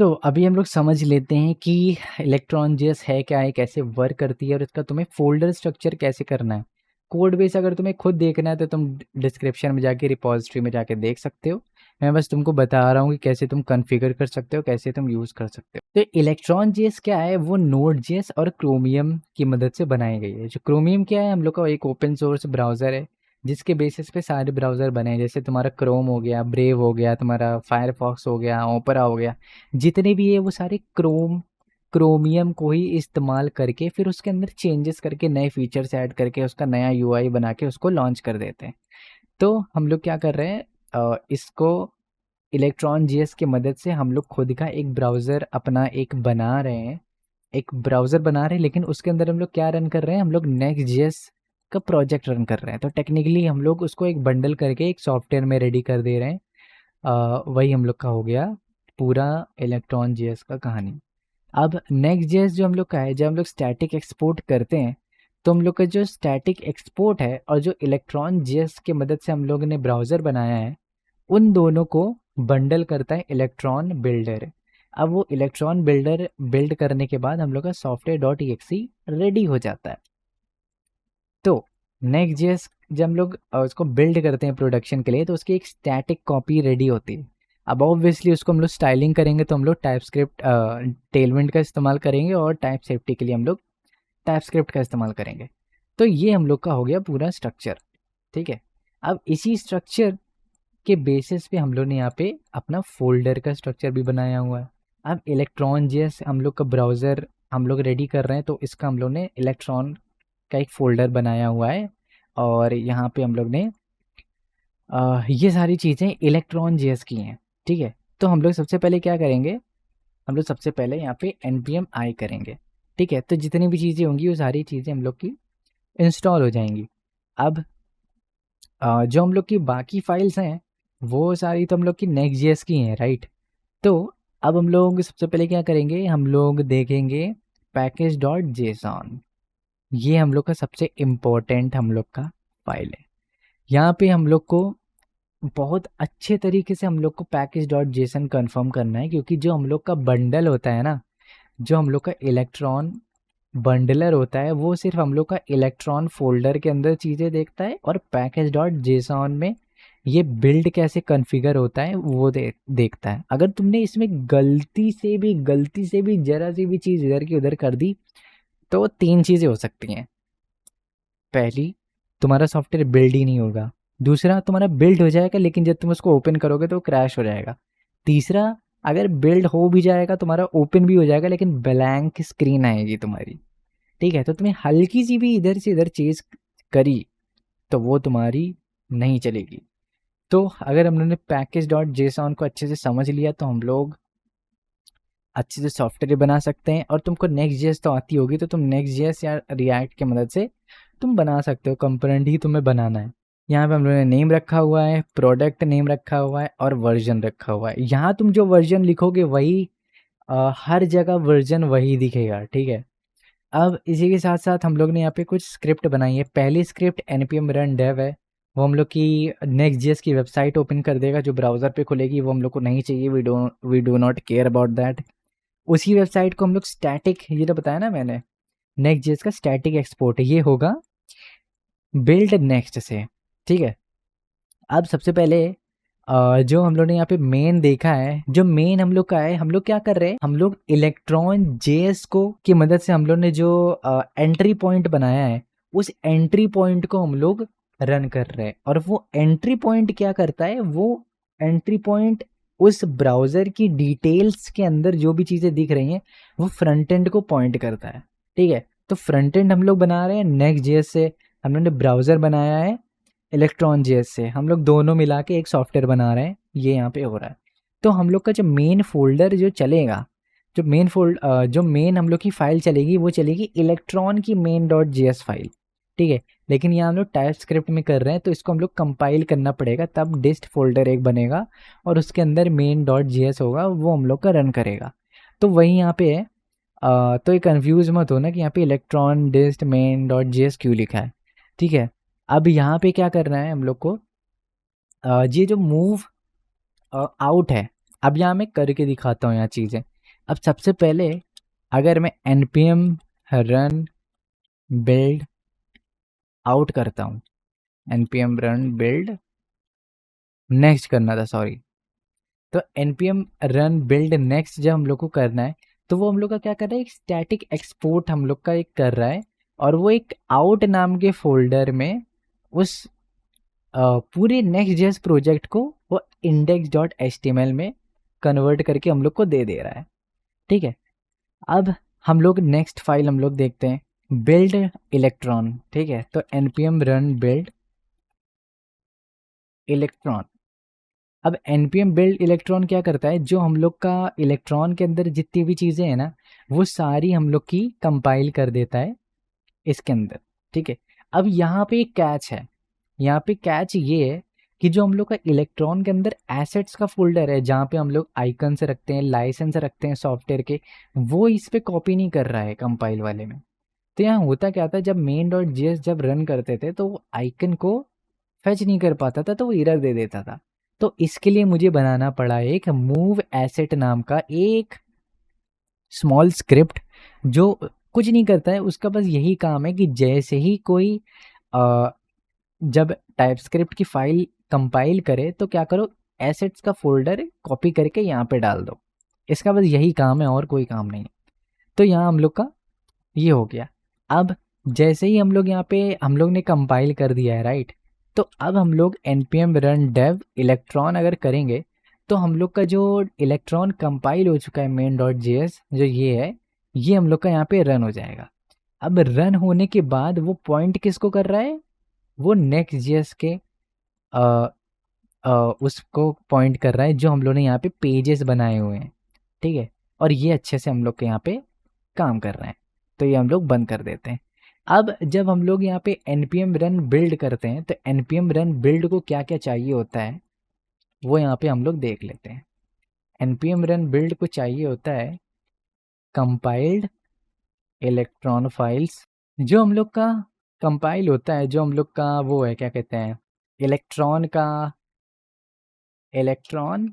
तो अभी हम लोग समझ लेते हैं कि इलेक्ट्रॉन जेएस है क्या है, कैसे वर्क करती है और इसका तुम्हें फ़ोल्डर स्ट्रक्चर कैसे करना है। कोड बेस अगर तुम्हें खुद देखना है तो तुम डिस्क्रिप्शन में जाके रिपॉजिटरी में जाके देख सकते हो। मैं बस तुमको बता रहा हूँ कि कैसे तुम कॉन्फ़िगर कर सकते हो, कैसे तुम यूज़ कर सकते हो। तो इलेक्ट्रॉन जेएस क्या है, वो नोड जेएस और क्रोमियम की मदद से बनाई गई है। जो क्रोमियम क्या है, हम लोग का एक ओपन सोर्स ब्राउज़र है जिसके बेसिस पे सारे ब्राउज़र बने हैं। जैसे तुम्हारा क्रोम हो गया, ब्रेव हो गया, तुम्हारा फायरफॉक्स हो गया, ओपेरा हो गया, जितने भी है वो सारे क्रोमियम को ही इस्तेमाल करके फिर उसके अंदर चेंजेस करके नए फीचर्स ऐड करके उसका नया यूआई बना के उसको लॉन्च कर देते हैं। तो हम लोग क्या कर रहे हैं, इसको इलेक्ट्रॉन जीएस की मदद से हम लोग खुद का एक ब्राउज़र अपना एक बना रहे हैं, एक ब्राउज़र बना रहे हैं, लेकिन उसके अंदर हम लोग क्या रन कर रहे हैं, हम लोग नेक्स्ट जेएस का प्रोजेक्ट रन कर रहे हैं। तो टेक्निकली हम लोग उसको एक बंडल करके एक सॉफ्टवेयर में रेडी कर दे रहे हैं। वही हम लोग का हो गया पूरा इलेक्ट्रॉन जेएस का कहानी। अब नेक्स्ट जेएस जो हम लोग का है, जब हम लोग स्टैटिक एक्सपोर्ट करते हैं तो हम लोग का जो स्टैटिक एक्सपोर्ट है और जो इलेक्ट्रॉन जेएस की मदद से हम लोगों ने ब्राउज़र बनाया है, उन दोनों को बंडल करता है इलेक्ट्रॉन बिल्डर। अब वो इलेक्ट्रॉन बिल्डर बिल्ड करने के बाद हम लोग का सॉफ्टवेयर डॉट ई रेडी हो जाता है। तो नेक्स्ट जेएस जब हम लोग उसको बिल्ड करते हैं प्रोडक्शन के लिए तो उसकी एक स्टैटिक कॉपी रेडी होती है। अब ऑब्वियसली उसको हम लोग स्टाइलिंग करेंगे तो हम लोग टाइप स्क्रिप्ट टेलविंड का इस्तेमाल करेंगे और टाइप सेफ्टी के लिए हम लोग टाइप स्क्रिप्ट का इस्तेमाल करेंगे। तो ये हम लोग का हो गया पूरा स्ट्रक्चर। ठीक है, अब इसी स्ट्रक्चर के बेसिस पे हम लोग ने यहाँ पे अपना फोल्डर का स्ट्रक्चर भी बनाया हुआ है। अब इलेक्ट्रॉन जैसे हम लोग का ब्राउज़र हम लोग रेडी कर रहे हैं तो इसका हम लोग ने इलेक्ट्रॉन का एक फ़ोल्डर बनाया हुआ है और यहाँ पे हम लोग ने ये सारी चीज़ें इलेक्ट्रॉन जेएस की हैं। ठीक है, तो हम लोग सबसे पहले क्या करेंगे, हम लोग सबसे पहले यहाँ पे npm i करेंगे। ठीक है, तो जितनी भी चीज़ें होंगी वो सारी चीज़ें हम लोग की इंस्टॉल हो जाएंगी। अब जो हम लोग की बाकी फाइल्स हैं वो सारी तो हम लोग की नेक्स्ट जेएस की हैं, राइट। तो अब हम लोग सबसे पहले क्या करेंगे, हम लोग देखेंगे पैकेज डॉट जेसॉन। ये हम लोग का सबसे इम्पोर्टेंट हम लोग का फाइल है। यहाँ पे हम लोग को बहुत अच्छे तरीके से हम लोग को पैकेज डॉट जेसन कन्फर्म करना है, क्योंकि जो हम लोग का बंडल होता है ना, जो हम लोग का इलेक्ट्रॉन बंडलर होता है वो सिर्फ हम लोग का इलेक्ट्रॉन फोल्डर के अंदर चीज़ें देखता है और पैकेज डॉट जेसॉन में ये बिल्ड कैसे कॉन्फ़िगर होता है वो देखता है। अगर तुमने इसमें गलती से भी जरा सी भी चीज़ इधर की उधर कर दी तो तीन चीज़ें हो सकती हैं। पहली, तुम्हारा सॉफ्टवेयर बिल्ड ही नहीं होगा। दूसरा, तुम्हारा बिल्ड हो जाएगा लेकिन जब तुम उसको ओपन करोगे तो क्रैश हो जाएगा। तीसरा, अगर बिल्ड हो भी जाएगा, तुम्हारा ओपन भी हो जाएगा लेकिन ब्लैंक स्क्रीन आएगी तुम्हारी। ठीक है, तो तुम्हें हल्की सी भी इधर से इधर चीज़ करी तो वो तुम्हारी नहीं चलेगी। तो अगर हम लोगों ने पैकेज डॉट जेसॉन को अच्छे से समझ लिया तो हम लोग अच्छे से सॉफ्टवेयर बना सकते हैं। और तुमको नेक्स्ट जेएस तो आती होगी तो तुम नेक्स्ट जेएस या रिएक्ट की मदद से तुम बना सकते हो। कंपोनेंट ही तुम्हें बनाना है। यहाँ पे हम लोगों ने नेम रखा हुआ है, प्रोडक्ट नेम रखा हुआ है और वर्जन रखा हुआ है। यहाँ तुम जो वर्जन लिखोगे वही हर जगह वर्जन वही दिखेगा। ठीक है, अब इसी के साथ साथ हम लोग ने यहाँ पे कुछ स्क्रिप्ट बनाई है। पहली स्क्रिप्ट npm run dev है, वो हम लोग की नेक्स्ट जेएस की वेबसाइट ओपन कर देगा। जो ब्राउज़र पे खुलेगी वो हम लोग को नहीं चाहिए, we do not care about that. उसी वेबसाइट को हम लोग स्टैटिक, ये तो बताया ना मैंने, नेक्स्ट जेएस का स्टैटिक एक्सपोर्ट ये होगा बिल्ड नेक्स्ट से। ठीक है, अब सबसे पहले जो हम लोग ने यहाँ पे मेन देखा है, जो मेन हम लोग का है, हम लोग क्या कर रहे हैं, हम लोग इलेक्ट्रॉन जेएस को की मदद से हम लोग ने जो एंट्री पॉइंट बनाया है उस एंट्री पॉइंट को हम लोग रन कर रहे हैं। और वो एंट्री पॉइंट क्या करता है, वो एंट्री पॉइंट उस ब्राउज़र की डिटेल्स के अंदर जो भी चीज़ें दिख रही हैं वो फ्रंट एंड को पॉइंट करता है। ठीक है, तो फ्रंट एंड हम लोग बना रहे हैं नेक्स्ट जेएस से, हम लोग ने ब्राउज़र बनाया है इलेक्ट्रॉन जेएस से, हम लोग दोनों मिला के एक सॉफ्टवेयर बना रहे हैं। ये यहाँ पे हो रहा है। तो हम लोग का जो मेन फोल्डर जो चलेगा, जो मेन हम लोग की फाइल चलेगी वो चलेगी इलेक्ट्रॉन की मेन डॉट जेएस फाइल। ठीक है, लेकिन यहाँ हम लोग टाइप स्क्रिप्ट में कर रहे हैं तो इसको हम लोग कंपाइल करना पड़ेगा, तब डिस्ट फोल्डर एक बनेगा और उसके अंदर मेन डॉट जेएस होगा, वो हम लोग का रन करेगा। तो वही यहाँ पे है। तो ये कन्फ्यूज मत हो ना कि यहाँ पे इलेक्ट्रॉन डिस्ट मेन डॉट जेएस क्यों लिखा है। ठीक है, अब यहाँ पे क्या करना है हम लोग को, ये जो मूव आउट है, अब यहाँ मैं करके दिखाता हूँ यहाँ चीज़ें। अब सबसे पहले अगर मैं npm run build आउट करता हूँ, npm run build नेक्स्ट करना था, सॉरी, तो npm run build next जब हम लोग को करना है तो वो हम लोग का क्या कर रहा है, एक स्टैटिक एक्सपोर्ट हम लोग का एक कर रहा है, और वो एक आउट नाम के फोल्डर में उस पूरे नेक्स्ट जेएस प्रोजेक्ट को वो index.html में कन्वर्ट करके हम लोग को दे दे रहा है। ठीक है, अब हम लोग नेक्स्ट फाइल हम लोग देखते हैं, बिल्ड इलेक्ट्रॉन। ठीक है, तो npm run build इलेक्ट्रॉन। अब npm build इलेक्ट्रॉन क्या करता है, जो हम लोग का इलेक्ट्रॉन के अंदर जितनी भी चीज़ें हैं ना, वो सारी हम लोग की कंपाइल कर देता है इसके अंदर। ठीक है, अब यहाँ पे एक कैच है, यहाँ पे कैच ये है कि जो हम लोग का इलेक्ट्रॉन के अंदर एसेट्स का फोल्डर है, जहाँ पे हम लोग आइकन्स रखते हैं, लाइसेंस रखते हैं सॉफ्टवेयर के, वो इस पे कॉपी नहीं कर रहा है कंपाइल वाले में। तो यहाँ होता क्या था, जब main.js जब रन करते थे तो वो आइकन को फेच नहीं कर पाता था, तो वो एरर दे देता था। तो इसके लिए मुझे बनाना पड़ा एक मूव एसेट नाम का एक स्मॉल स्क्रिप्ट, जो कुछ नहीं करता है, उसका बस यही काम है कि जैसे ही कोई जब टाइपस्क्रिप्ट की फाइल कंपाइल करे तो क्या करो, एसेट्स का फोल्डर कॉपी करके यहाँ पे डाल दो। इसका बस यही काम है और कोई काम नहीं है। तो यहाँ हम लोग का ये हो गया। अब जैसे ही हम लोग यहाँ पे हम लोग ने कंपाइल कर दिया है, राइट, तो अब हम लोग npm run dev इलेक्ट्रॉन अगर करेंगे तो हम लोग का जो इलेक्ट्रॉन कंपाइल हो चुका है main.js जो ये है, ये हम लोग का यहाँ पे रन हो जाएगा। अब रन होने के बाद वो पॉइंट किसको कर रहा है, वो next.js के अ, उसको पॉइंट कर रहा है जो हम लोग ने यहाँ पे पेजेस बनाए हुए हैं। ठीक है, और ये अच्छे से हम लोग के यहाँ पे काम कर रहे हैं, तो ये हम लोग बंद कर देते हैं। अब जब हम लोग यहाँ पे npm run build करते हैं तो npm run build को क्या क्या चाहिए होता है वो यहाँ पे हम लोग देख लेते हैं। npm run build को चाहिए होता है compiled electron files, जो हम लोग का कंपाइल होता है, जो हम लोग का वो है क्या कहते हैं, इलेक्ट्रॉन का इलेक्ट्रॉन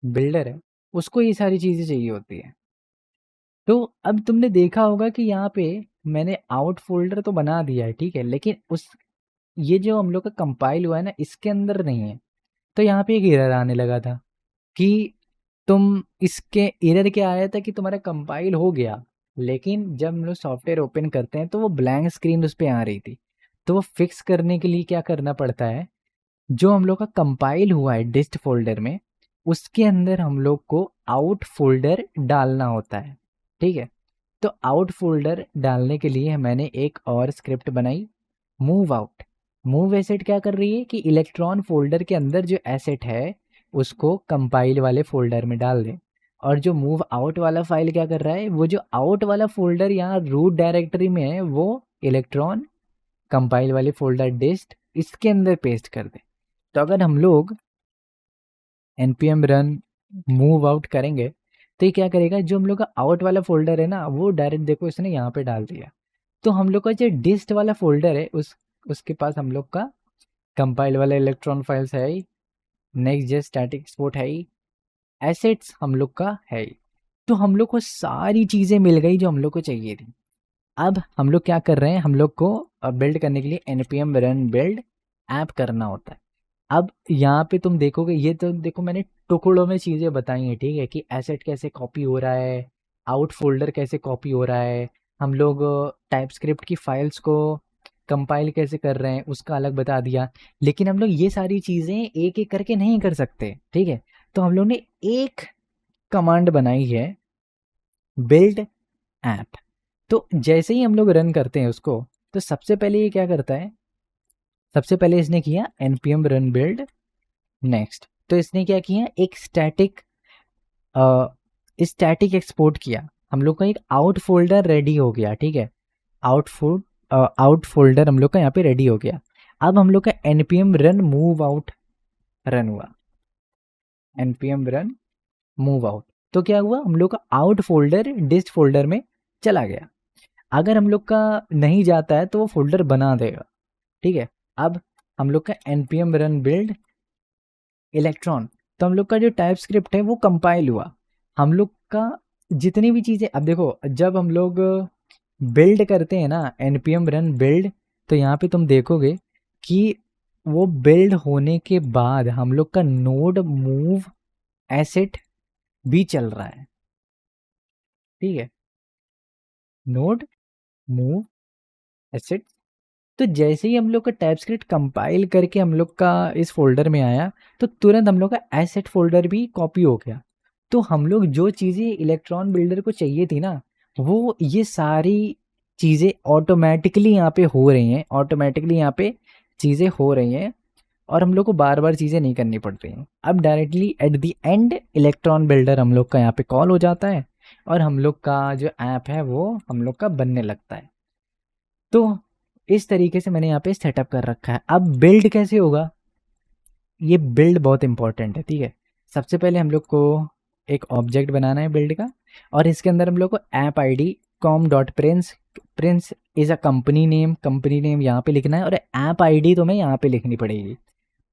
बिल्डर है, उसको ये सारी चीज़ें चाहिए होती है। तो अब तुमने देखा होगा कि यहाँ पे मैंने आउट फोल्डर तो बना दिया है, ठीक है, लेकिन उस ये जो हम लोग का कंपाइल हुआ है ना, इसके अंदर नहीं है। तो यहाँ पे एक एरर आने लगा था कि तुम इसके एरर क्या आया था कि तुम्हारा कंपाइल हो गया, लेकिन जब हम लोग सॉफ्टवेयर ओपन करते हैं तो वो ब्लैंक स्क्रीन उस पर आ रही थी। तो वो फिक्स करने के लिए क्या करना पड़ता है, जो हम लोग का कंपाइल हुआ है डिस्ट फोल्डर में, उसके अंदर हम लोग को आउट फोल्डर डालना होता है। ठीक है, तो आउट फोल्डर डालने के लिए मैंने एक और स्क्रिप्ट बनाई, मूव आउट। मूव एसेट क्या कर रही है कि इलेक्ट्रॉन फोल्डर के अंदर जो एसेट है उसको कंपाइल वाले फोल्डर में डाल दे, और जो मूव आउट वाला फाइल क्या कर रहा है, वो जो आउट वाला फोल्डर यहाँ रूट डायरेक्टरी में है वो इलेक्ट्रॉन कंपाइल वाले फोल्डर डिस्ट इसके अंदर पेस्ट कर दे। तो अगर हम लोग npm run मूव आउट करेंगे तो ये क्या करेगा, जो हम लोग का आउट वाला फोल्डर है ना, वो डायरेक्ट देखो इसने यहाँ पे डाल दिया। तो हम लोग का जो डिस्ट वाला फोल्डर है उसके पास हम लोग का कंपाइल वाला इलेक्ट्रॉन फाइल्स है ही, नेक्स्ट जे स्टैटिक एक्सपोर्ट है ही, एसेट्स हम लोग का है ही। तो हम लोग को सारी चीज़ें मिल गई जो हम लोग को चाहिए थी। अब हम लोग क्या कर रहे हैं, हम लोग को बिल्ड करने के लिए npm run build ऐप करना होता है। अब यहाँ पे तुम देखोगे, ये तो देखो मैंने टुकड़ों में चीज़ें बताई हैं, ठीक है, कि एसेट कैसे कॉपी हो रहा है, आउट फोल्डर कैसे कॉपी हो रहा है, हम लोग टाइपस्क्रिप्ट की फाइल्स को कंपाइल कैसे कर रहे हैं उसका अलग बता दिया। लेकिन हम लोग ये सारी चीज़ें एक एक करके नहीं कर सकते, ठीक है, तो हम लोग ने एक कमांड बनाई है, बिल्ड ऐप। तो जैसे ही हम लोग रन करते हैं उसको, तो सबसे पहले ये क्या करता है, सबसे पहले इसने किया npm run build नेक्स्ट। तो इसने क्या किया, एक स्टैटिक एक्सपोर्ट किया, हम लोग का एक आउट फोल्डर रेडी हो गया। ठीक है, आउट फोल्डर हम लोग का यहाँ पे रेडी हो गया। अब हम लोग का npm run move out run हुआ, npm run मूव आउट, तो क्या हुआ, हम लोग का आउट फोल्डर डिस्ट फोल्डर में चला गया। अगर हम लोग का नहीं जाता है तो वो फोल्डर बना देगा। ठीक है, अब हम लोग का npm run build इलेक्ट्रॉन, तो हम लोग का जो टाइप स्क्रिप्ट है वो कंपाइल हुआ, हम लोग का जितनी भी चीज़ें अब देखो, जब हम लोग बिल्ड करते हैं ना npm रन बिल्ड, तो यहाँ पे तुम देखोगे कि वो बिल्ड होने के बाद हम लोग का नोड मूव एसेट भी चल रहा है, ठीक है, नोड मूव एसेट। तो जैसे ही हम लोग का टाइपस्क्रिप्ट कंपाइल करके हम लोग का इस फोल्डर में आया, तो तुरंत हम लोग का एसेट फोल्डर भी कॉपी हो गया। तो हम लोग जो चीज़ें इलेक्ट्रॉन बिल्डर को चाहिए थी ना, वो ये सारी चीज़ें ऑटोमेटिकली यहाँ पे हो रही हैं, ऑटोमेटिकली यहाँ पे चीज़ें हो रही हैं, और हम लोग को बार बार चीज़ें नहीं करनी पड़ रही हैं। अब directly at the end electron builder हम लोग का यहाँ पे कॉल हो जाता है, और हम लोग का जो ऐप है वो हम लोग का बनने लगता है। तो इस तरीके से मैंने यहाँ पे सेटअप कर रखा है। अब बिल्ड कैसे होगा, ये बिल्ड बहुत इंपॉर्टेंट है, ठीक है। सबसे पहले हम लोग को एक ऑब्जेक्ट बनाना है बिल्ड का, और इसके अंदर हम लोग को app ID com dot Prince, Prince is a company name यहाँ पे लिखना है, और ऐप आईडी तुम्हें यहाँ पे लिखनी पड़ेगी।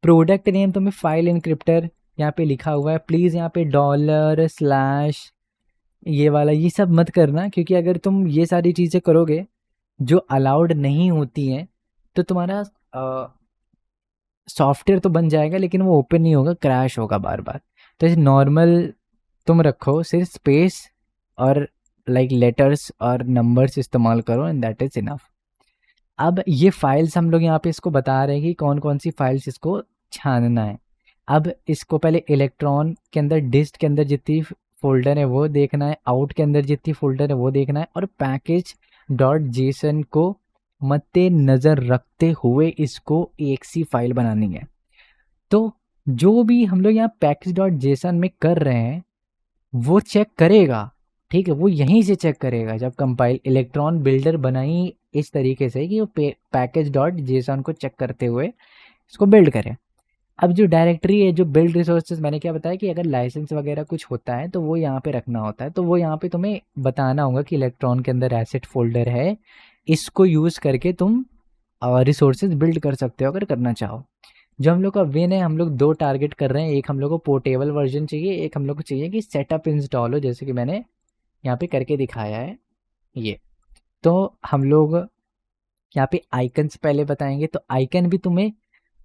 प्रोडक्ट नेम तुम्हें फाइल इनक्रिप्टर यहाँ पे लिखा हुआ है, प्लीज़ यहाँ पे डॉलर स्लैश ये वाला ये सब मत करना, क्योंकि अगर तुम ये सारी चीज़ें करोगे जो अलाउड नहीं होती हैं, तो तुम्हारा सॉफ्टवेयर तो बन जाएगा लेकिन वो ओपन नहीं होगा, क्रैश होगा बार बार। तो इसे नॉर्मल तुम रखो, सिर्फ स्पेस और लाइक लेटर्स और नंबर्स इस्तेमाल करो, एंड दैट इज़ इनफ। अब ये फाइल्स हम लोग यहाँ पे इसको बता रहे हैं कि कौन कौन सी फाइल्स इसको छानना है। अब इसको पहले इलेक्ट्रॉन के अंदर डिस्ट के अंदर जितनी फोल्डर है वो देखना है, आउट के अंदर जितनी फोल्डर है वो देखना है, और पैकेज डॉट जेसन को मद्दे नज़र रखते हुए इसको एक सी फाइल बनानी है। तो जो भी हम लोग यहाँ पैकेज डॉट जेसन में कर रहे हैं वो चेक करेगा, ठीक है, वो यहीं से चेक करेगा जब कंपाइल इलेक्ट्रॉन बिल्डर बनाई इस तरीके से कि वो पैकेज डॉट जेसन को चेक करते हुए इसको बिल्ड करें। अब जो डायरेक्टरी है, जो बिल्ड रिसोर्सेज, मैंने क्या बताया कि अगर लाइसेंस वगैरह कुछ होता है तो वो यहाँ पे रखना होता है, तो वो यहाँ पे तुम्हें बताना होगा कि इलेक्ट्रॉन के अंदर एसेट फोल्डर है, इसको यूज़ करके तुम रिसोर्सेज बिल्ड कर सकते हो अगर करना चाहो। जो हम लोग का विन है, हम लोग दो टारगेट कर रहे हैं, एक हम लोग को पोर्टेबल वर्जन चाहिए, एक हम लोग को चाहिए कि सेटअप इंस्टॉल हो, जैसे कि मैंने यहाँ पे करके दिखाया है ये। तो हम लोग यहाँ पे आइकन्स पहले बताएंगे, तो आइकन भी तुम्हें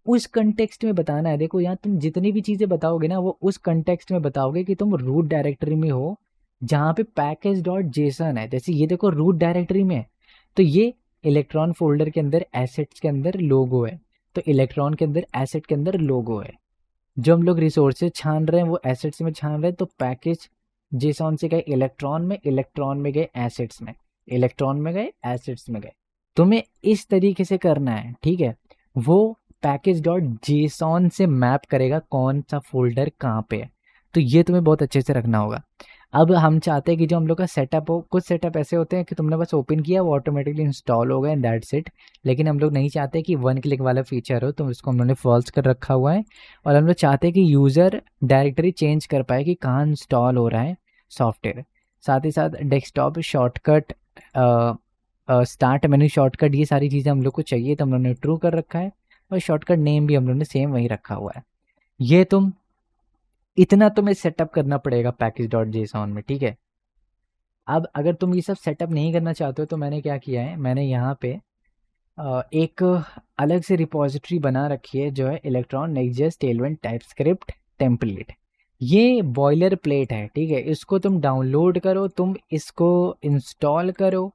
उस कंटेक्स्ट में बताना है। देखो यहाँ तुम जितनी भी चीज़ें बताओगे ना वो उस कंटेक्स्ट में बताओगे कि तुम रूट डायरेक्टरी में हो जहाँ पे पैकेज डॉट जेसन है। जैसे ये देखो रूट डायरेक्टरी में है, तो ये इलेक्ट्रॉन फोल्डर के अंदर एसेट्स के अंदर लोगो है, तो इलेक्ट्रॉन के अंदर एसेट के अंदर लोगो है। जो हम लोग रिसोर्सेज छान रहे हैं वो एसेट्स में छान रहे हैं, तो पैकेज जेसन से गए इलेक्ट्रॉन में, इलेक्ट्रॉन में गए एसेट्स में, इलेक्ट्रॉन में गए एसिड्स में गए। तुम्हें इस तरीके से करना है, ठीक है। वो पैकेज डॉट जेसॉन से मैप करेगा कौन सा फोल्डर कहाँ पे है, तो ये तुम्हें बहुत अच्छे से रखना होगा। अब हम चाहते हैं कि जो हम लोग का सेटअप हो, कुछ सेटअप ऐसे होते हैं कि तुमने बस ओपन किया वो ऑटोमेटिकली इंस्टॉल हो गया एंड दैट्स इट, लेकिन हम लोग नहीं चाहते कि वन क्लिक वाला फीचर हो, तो इसको हम लोगों ने फॉल्स कर रखा हुआ है। और हम लोग चाहते हैं कि यूज़र डायरेक्टरी चेंज कर पाए कि कहाँ इंस्टॉल हो रहा है सॉफ्टवेयर। साथ ही साथ desktop shortcut, start menu shortcut, ये सारी चीज़ें हम लोग को चाहिए, तो हम लोगों ने ट्रू कर रखा है, और शॉर्टकट नेम भी हम लोगों ने सेम वही रखा हुआ है। ये तुम इतना तुम्हें सेटअप करना पड़ेगा पैकेज डॉट जेसॉन में, ठीक है। अब अगर तुम ये सब सेटअप नहीं करना चाहते हो तो मैंने क्या किया है, मैंने यहाँ पे एक अलग से रिपॉजिटरी बना रखी है जो है electron next Tailwind TypeScript template. ये बॉयलर प्लेट है, ठीक है, इसको तुम डाउनलोड करो, तुम इसको इंस्टॉल करो,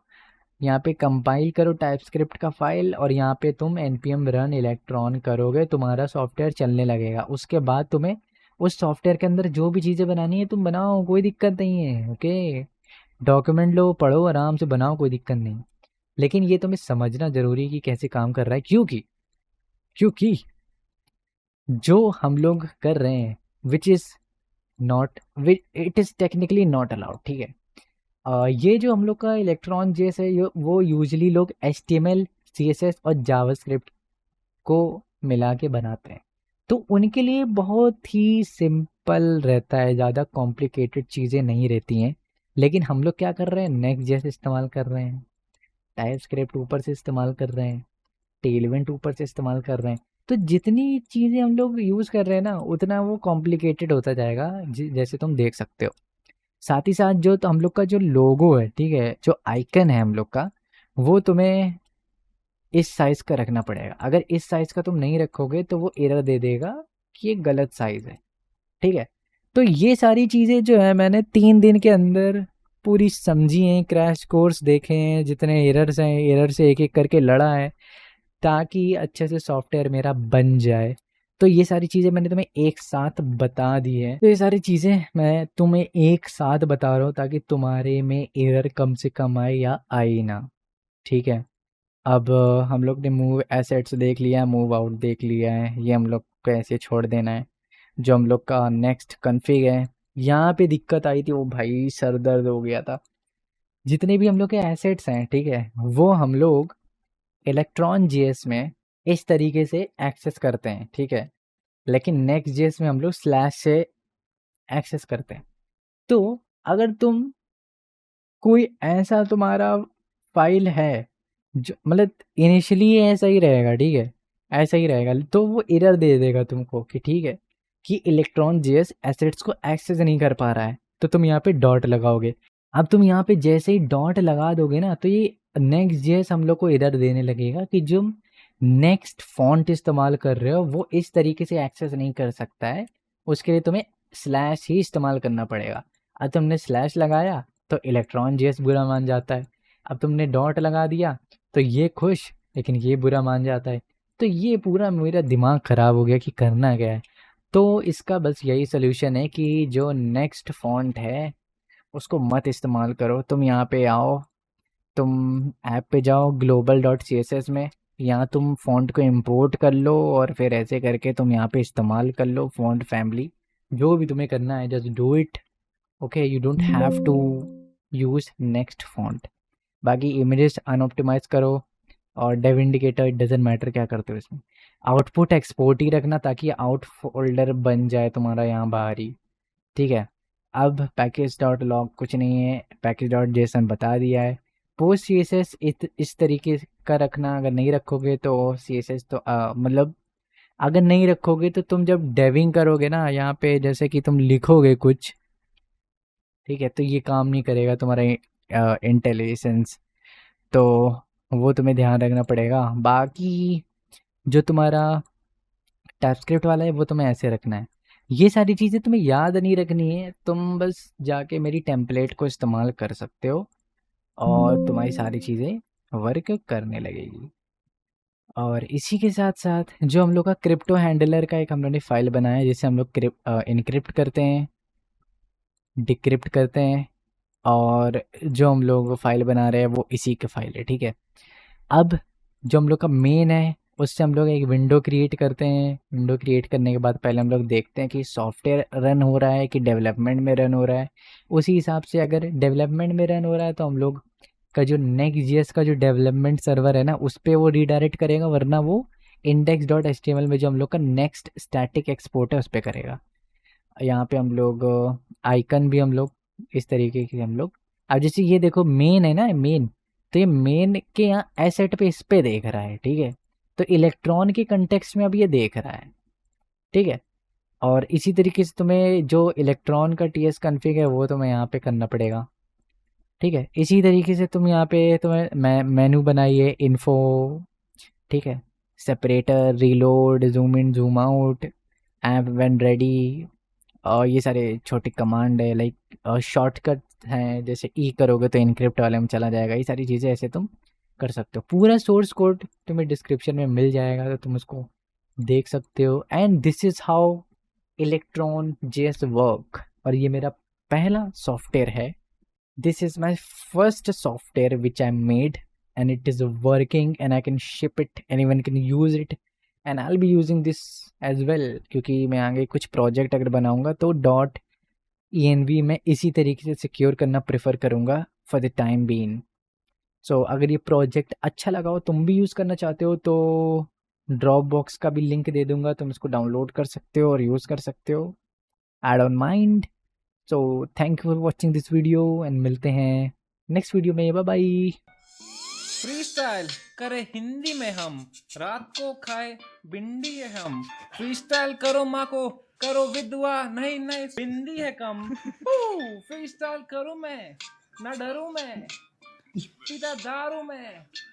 यहाँ पे कंपाइल करो टाइपस्क्रिप्ट का फाइल, और यहाँ पे तुम npm रन इलेक्ट्रॉन करोगे, तुम्हारा सॉफ्टवेयर चलने लगेगा। उसके बाद तुम्हें उस सॉफ्टवेयर के अंदर जो भी चीज़ें बनानी है तुम बनाओ, कोई दिक्कत नहीं है, ओके। डॉक्यूमेंट लो, पढ़ो, आराम से बनाओ, कोई दिक्कत नहीं। लेकिन ये तुम्हें समझना ज़रूरी है कि कैसे काम कर रहा है, क्योंकि क्योंकि जो हम लोग कर रहे हैं which is not, it is technically not allowed, ठीक है। ये जो हम लोग का इलेक्ट्रॉन जेस है वो यूजली लोग HTML CSS और जावास्क्रिप्ट को मिला के बनाते हैं, तो उनके लिए बहुत ही सिंपल रहता है, ज़्यादा कॉम्प्लिकेटेड चीज़ें नहीं रहती हैं। लेकिन हम लोग क्या कर रहे हैं, नेक्स्ट जेस इस्तेमाल कर रहे हैं, टाइपस्क्रिप्ट ऊपर से इस्तेमाल कर रहे हैं, टेलविंड ऊपर से इस्तेमाल कर रहे हैं, तो जितनी चीज़ें हम लोग यूज़ कर रहे हैं ना उतना वो कॉम्प्लिकेटेड होता जाएगा, जैसे तुम देख सकते हो। साथ ही साथ जो तो हम लोग का जो लोगो है, ठीक है, जो आइकन है हम लोग का, वो तुम्हें इस साइज का रखना पड़ेगा। अगर इस साइज का तुम नहीं रखोगे तो वो एरर दे देगा कि ये गलत साइज है, ठीक है। तो ये सारी चीज़ें जो है मैंने 3 दिन के अंदर पूरी समझी हैं, क्रैश कोर्स देखे हैं, जितने एरर्स हैं एरर से एक एक करके लड़ा है ताकि अच्छे से सॉफ्टवेयर मेरा बन जाए। तो ये सारी चीज़ें मैंने तुम्हें एक साथ बता दी है। तो ये सारी चीज़ें मैं तुम्हें एक साथ बता रहा हूँ ताकि तुम्हारे में एरर कम से कम आए या आए ना, ठीक है। अब हम लोग ने मूव एसेट्स देख लिया है, मूव आउट देख लिया है, ये हम लोग को ऐसे छोड़ देना है। जो हम लोग का नेक्स्ट कॉन्फ़िग है, यहाँ पे दिक्कत आई थी, वो भाई सर दर्द हो गया था। जितने भी हम लोग के एसेट्स हैं, ठीक है, वो हम लोग इलेक्ट्रॉन जीएस में इस तरीके से एक्सेस करते हैं, ठीक है। लेकिन नेक्स्ट जीएस में हम लोग स्लैश से एक्सेस करते हैं। तो अगर तुम कोई ऐसा तुम्हारा फाइल है जो मतलब इनिशियली ऐसा ही रहेगा, ठीक है, ऐसा ही रहेगा, तो वो एरर दे देगा तुमको कि ठीक है कि इलेक्ट्रॉन जेएस एसेट्स को एक्सेस नहीं कर पा रहा है। तो तुम यहाँ पे डॉट लगाओगे। अब तुम यहाँ पे जैसे ही डॉट लगा दोगे ना तो ये नेक्स्ट जेएस हम लोग को एरर देने लगेगा कि जो नेक्स्ट फॉन्ट इस्तेमाल कर रहे हो वो इस तरीके से एक्सेस नहीं कर सकता है, उसके लिए तुम्हें स्लैश ही इस्तेमाल करना पड़ेगा। अब तुमने स्लैश लगाया तो इलेक्ट्रॉन जेएस बुरा मान जाता है। अब तुमने डॉट लगा दिया तो ये खुश, लेकिन ये बुरा मान जाता है। तो ये पूरा मेरा दिमाग ख़राब हो गया कि करना क्या है। तो इसका बस यही सोल्यूशन है कि जो नेक्स्ट फॉन्ट है उसको मत इस्तेमाल करो। तुम यहाँ पे आओ, तुम ऐप पे जाओ global dot C S S में, यहाँ तुम फॉन्ट को इंपोर्ट कर लो और फिर ऐसे करके तुम यहाँ पे इस्तेमाल कर लो फॉन्ट फैमिली। जो भी तुम्हें करना है just do it, okay. You don't have to use next font. बाकी इमेजेस अनऑप्टिमाइज करो और dev indicator, it doesn't matter क्या करते हो इसमें। आउटपुट एक्सपोर्ट ही रखना ताकि आउट फोल्डर बन जाए तुम्हारा यहाँ बाहर ही, ठीक है। अब पैकेज डॉट लॉग कुछ नहीं है, पैकेज डॉट जेसन बता दिया है। पोस्ट सी एस एस इस तरीके का रखना, अगर नहीं रखोगे तो सी एस एस तो मतलब अगर नहीं रखोगे तो तुम जब डेविंग करोगे ना यहाँ पे जैसे कि तुम लिखोगे कुछ, ठीक है, तो ये काम नहीं करेगा तुम्हारा इंटेलिजेंस। तो वो तुम्हें ध्यान रखना पड़ेगा। बाकी जो तुम्हारा टाइपस्क्रिप्ट वाला है वो तुम्हें ऐसे रखना है। ये सारी चीज़ें तुम्हें याद नहीं रखनी है, तुम बस जाके मेरी टेम्पलेट को इस्तेमाल कर सकते हो और तुम्हारी सारी चीज़ें वर्क करने लगेगी। और इसी के साथ साथ जो हम लोग का क्रिप्टो हैंडलर का एक हम लोग ने फाइल बनाया है जिसे हम लोग इनक्रिप्ट करते हैं, डिक्रिप्ट करते हैं, और जो हम लोग फाइल बना रहे हैं वो इसी के फाइल है, ठीक है। अब जो हम लोग का मेन है उससे हम लोग एक विंडो क्रिएट करते हैं। विंडो क्रिएट करने के बाद पहले हम लोग देखते हैं कि सॉफ्टवेयर रन हो रहा है कि डेवलपमेंट में रन हो रहा है। उसी हिसाब से अगर डेवलपमेंट में रन हो रहा है तो हम लोग का जो नेक्स्ट जीएस का जो डेवलपमेंट सर्वर है ना उस पर वो रीडायरेक्ट करेगा, वरना वो index dot H T M L में जो हम लोग का नेक्स्ट स्टैटिक एक्सपोर्ट है उस पर करेगा। यहाँ पे हम लोग आइकन भी हम लोग इस तरीके के हम लोग, अब जैसे ये देखो मेन है ना, मेन, तो ये मेन के यहाँ एसेट पे इस पे देख रहा है, ठीक है। तो इलेक्ट्रॉन के कंटेक्स्ट में अब ये देख रहा है, ठीक है। और इसी तरीके से तुम्हें जो इलेक्ट्रॉन का टी एस कन्फिग है वो तुम्हें यहाँ पे करना पड़ेगा, ठीक है। इसी तरीके से तुम यहाँ पे तुम्हें मेनू बनाइए इन्फो, ठीक है, separator, reload, zoom in zoom out, app when ready, और ये सारे छोटे कमांड है लाइक शॉर्टकट हैं, जैसे ई करोगे तो इनक्रिप्ट वाले में चला जाएगा। ये सारी चीज़ें ऐसे तुम कर सकते हो। पूरा सोर्स कोड तुम्हें डिस्क्रिप्शन में मिल जाएगा तो तुम उसको देख सकते हो। And this is how electron JS work. और ये मेरा पहला सॉफ्टवेयर है। This is my first software which I made and it is working and I can ship it, anyone can use it and I'll be using this as well, क्योंकि मैं आगे कुछ project अगर बनाऊंगा तो डॉट ENV में इसी तरीके से सिक्योर करना प्रेफर करूंगा फॉर द टाइम बीइंग। सो अगर ये प्रोजेक्ट अच्छा लगा हो, तुम भी यूज़ करना चाहते हो, तो ड्रॉप बॉक्स का भी लिंक दे दूंगा, तुम इसको डाउनलोड कर सकते हो और यूज़ कर सकते हो। I don't mind. So thank you for watching this video and मिलते हैं नेक्स्ट वीडियो में। Bye bye. फ्री स्टाइल करे हिंदी में हम, रात को खाए भिंडी है हम। फ्री स्टाइल करो माँ को करो विदवा, नहीं नहीं बिंदी है कम। फ्री स्टाइल करूं मैं, ना डरूं मैं, पीता दारू मैं।